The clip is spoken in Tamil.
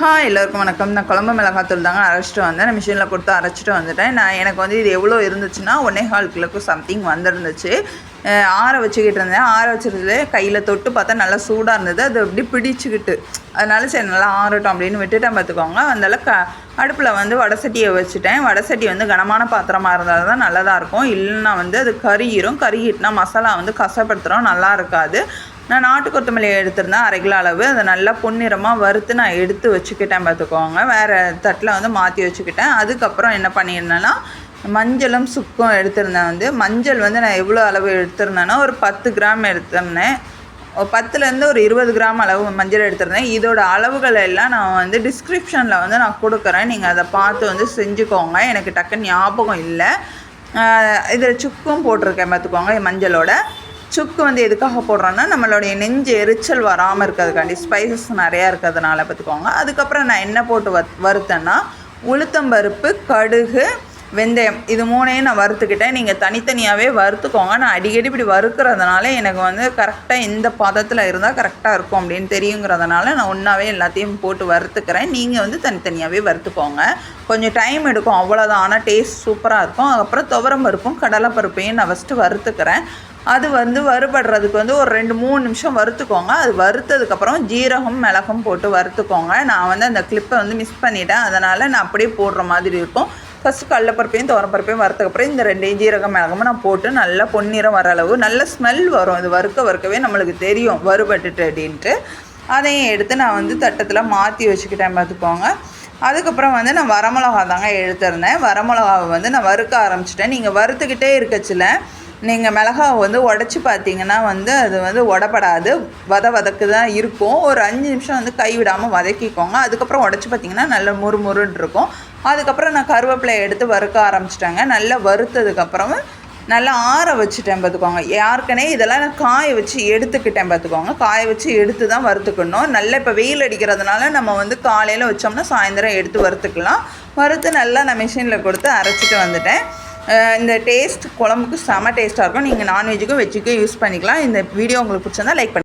எல்லோருக்கும் வணக்கம். நான் குழம்பு மிளகாத்தூள் தாங்க அரைச்சிட்டு வந்தேன். நான் மிஷினில் கொடுத்து அரைச்சிட்டு வந்துட்டேன். எனக்கு வந்து இது எவ்வளோ இருந்துச்சுன்னா 1.25 கிலோக்கு சம்திங் வந்துருந்துச்சு. ஆற வச்சுக்கிட்டு இருந்தேன். ஆற வச்சுருந்தது கையில் தொட்டு பார்த்தா நல்லா சூடாக இருந்தது. அது அப்படி பிடிச்சிக்கிட்டு அதனால சரி நல்லா ஆறட்டும் அப்படின்னு விட்டுட்டேன் பார்த்துக்கோங்க. அதனால அடுப்பில் வந்து வடை வச்சுட்டேன். வடை வந்து கனமான பாத்திரமாக இருந்தால் தான் நல்லதாக இருக்கும். இல்லைன்னா வந்து அது கருகிட்டுனா மசாலா வந்து கசப்படுத்துகிறோம், நல்லா இருக்காது. நான் நாட்டு கொத்தமல்லி எடுத்திருந்தேன் 1/2 கிலோ அளவு. அதை நல்லா பொன்னிறமாக வறுத்து நான் எடுத்து வச்சுக்கிட்டேன் பார்த்துக்கோங்க. வேறு தட்டில் வந்து மாற்றி வச்சுக்கிட்டேன். அதுக்கப்புறம் என்ன பண்ணியிருந்தேன்னா மஞ்சளும் சுக்கும் எடுத்திருந்தேன். வந்து மஞ்சள் வந்து நான் எவ்வளோ அளவு எடுத்திருந்தேன்னா ஒரு 10 கிராம் எடுத்திருந்தேன். 10லேருந்து ஒரு 20 கிராம் அளவு மஞ்சள் எடுத்திருந்தேன். இதோட அளவுகள் எல்லாம் நான் வந்து டிஸ்கிரிப்ஷனில் வந்து நான் கொடுக்குறேன். நீங்கள் அதை பார்த்து வந்து செஞ்சுக்கோங்க. எனக்கு டக்குன்னு ஞாபகம் இல்லை. இதில் சுக்கும் போட்டிருக்கேன் பார்த்துக்கோங்க. மஞ்சளோட சுக்கு வந்து எதுக்காக போடுறோன்னா நம்மளுடைய நெஞ்சு எரிச்சல் வராமல் இருக்கிறதுக்காண்டி, ஸ்பைசஸ் நிறையா இருக்கிறதுனால பார்த்துக்கோங்க. அதுக்கப்புறம் நான் என்ன போட்டு வறுத்தேன்னா உளுத்தம்பருப்பு, கடுகு, வெந்தயம் இது 3ஐயும் நான் வறுத்துக்கிட்டேன். நீங்கள் தனித்தனியாகவே வறுத்துக்கோங்க. நான் அடிக்கடி இப்படி வறுக்கிறதுனால எனக்கு வந்து கரெக்டாக இந்த பதத்தில் இருந்தால் கரெக்டாக இருக்கும் அப்படின்னு தெரியுங்கிறதுனால நான் ஒன்றாவே எல்லாத்தையும் போட்டு வறுத்துக்கிறேன். நீங்கள் வந்து தனித்தனியாகவே வறுத்துக்கோங்க. கொஞ்சம் டைம் எடுக்கும், அவ்வளோதான். ஆனால் டேஸ்ட் சூப்பராக இருக்கும். அதுக்கப்புறம் துவரம் பருப்பும் கடலைப்பருப்பையும் நான் ஃபஸ்ட்டு வறுத்துக்கிறேன். அது வந்து வறுபடுறதுக்கு வந்து ஒரு 2-3 நிமிஷம் வறுத்துக்கோங்க. அது வறுத்ததுக்கப்புறம் ஜீரகம், மிளகும் போட்டு வறுத்துக்கோங்க. நான் வந்து அந்த கிளிப்பை வந்து மிஸ் பண்ணிட்டேன், அதனால் நான் அப்படியே போடுற மாதிரி இருக்கும். ஃபஸ்ட்டு கடலைப்பருப்பையும் துவரப்பருப்பையும் வறுத்ததுக்கப்புறம் இந்த 2 ஜீரகம், மிளகும் நான் போட்டு நல்லா பொன்னிறம் வர அளவு நல்ல ஸ்மெல் வரும். இது வறுக்கவே நம்மளுக்கு தெரியும் வறுபட்டுட்டு அப்படின்ட்டு. அதையும் எடுத்து நான் வந்து தட்டத்தில் மாற்றி வச்சுக்கிட்டேன் பார்த்துக்கோங்க. அதுக்கப்புறம் வந்து நான் வரமிளகா தாங்க எடுத்திருந்தேன். வரமிளகாவை வந்து நான் வறுக்க ஆரம்பிச்சிட்டேன். நீங்கள் வறுத்துக்கிட்டே இருக்கச்சில நீங்கள் மிளகாவை வந்து உடச்சி பார்த்தீங்கன்னா வந்து அது வந்து உடப்படாது, வதக்கு தான் இருக்கும். ஒரு 5 நிமிஷம் வந்து கைவிடாமல் வதக்கிக்கோங்க. அதுக்கப்புறம் உடச்சி பார்த்தீங்கன்னா நல்லா முறுமுறுன்னு இருக்கும். அதுக்கப்புறம் நான் கருவேப்பிலையை எடுத்து வறுக்க ஆரம்பிச்சிட்டேங்க. நல்லா வறுத்ததுக்கப்புறம் நல்லா ஆற வச்சுட்டேன் பார்த்துக்கோங்க. ஏற்கனவே இதெல்லாம் நான் காய வச்சு எடுத்துக்கிட்டேன் பார்த்துக்கோங்க. காய வச்சு எடுத்து தான் வறுத்துக்கணும். நல்லா இப்போ வெயில் அடிக்கிறதுனால நம்ம வந்து காலையில் வச்சோம்னா சாயந்தரம் எடுத்து வறுத்துக்கலாம். வறுத்து நல்லா நான் மிஷினில் கொடுத்து அரைச்சிட்டு வந்துட்டேன். இந்த டேஸ்ட் குழம்புக்கு செம டேஸ்ட்டாக இருக்கும். நீங்கள் நான்வெஜ்ஜுக்கும் வெஜ்ஜுக்கும் யூஸ் பண்ணிக்கலாம். இந்த வீடியோ உங்களுக்கு பிடிச்சிருந்தா லைக் பண்ணுங்கள்.